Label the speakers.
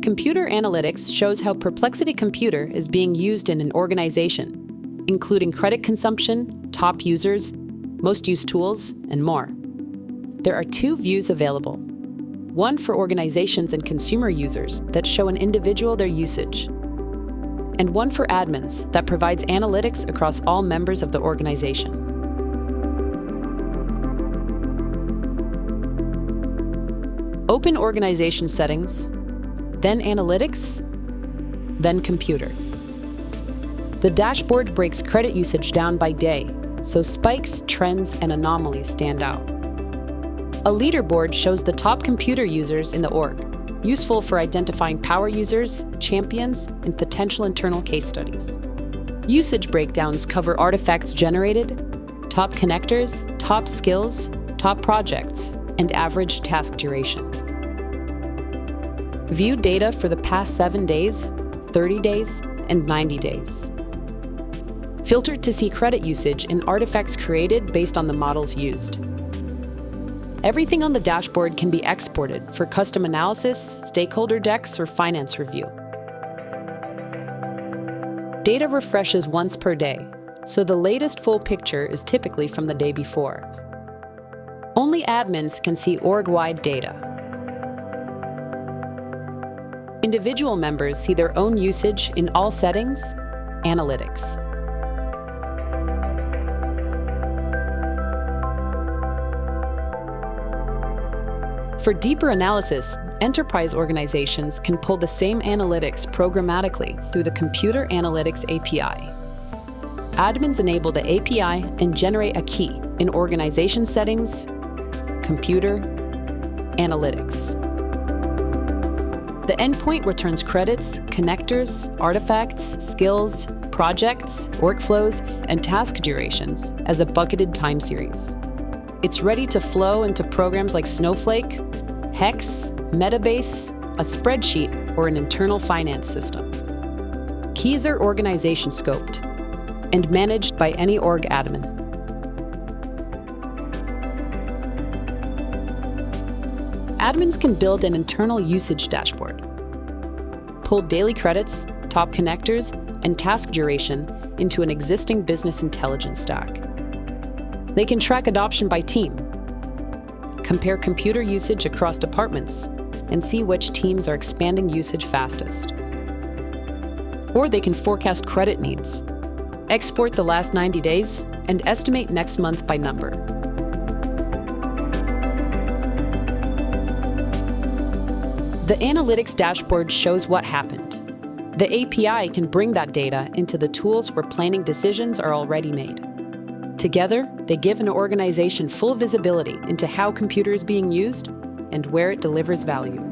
Speaker 1: Computer Analytics shows how Perplexity Computer is being used in an organization, including credit consumption, top users, most used tools, and more. There are two views available. One for organizations and consumer users that show an individual their usage, and one for admins that provides analytics across all members of the organization. Open organization settings, then analytics, then computer. The dashboard breaks credit usage down by day, so spikes, trends, and anomalies stand out. A leaderboard shows the top computer users in the org, useful for identifying power users, champions, and potential internal case studies. Usage breakdowns cover artifacts generated, top connectors, top skills, top projects, and average task duration. View data for the past 7 days, 30 days, and 90 days. Filter to see credit usage and artifacts created based on the models used. Everything on the dashboard can be exported for custom analysis, stakeholder decks, or finance review. Data refreshes once per day, so the latest full picture is typically from the day before. Only admins can see org-wide data. Individual members see their own usage in all settings, analytics. For deeper analysis, enterprise organizations can pull the same analytics programmatically through the Computer Analytics API. Admins enable the API and generate a key in organization settings, computer, analytics. The endpoint returns credits, connectors, artifacts, skills, projects, workflows, and task durations as a bucketed time series. It's ready to flow into programs like Snowflake, Hex, Metabase, a spreadsheet, or an internal finance system. Keys are organization scoped and managed by any org admin. Admins can build an internal usage dashboard, pull daily credits, top connectors, and task duration into an existing business intelligence stack. They can track adoption by team, compare computer usage across departments, and see which teams are expanding usage fastest. Or they can forecast credit needs, export the last 90 days, and estimate next month by number. The analytics dashboard shows what happened. The API can bring that data into the tools where planning decisions are already made. Together, they give an organization full visibility into how computer is being used and where it delivers value.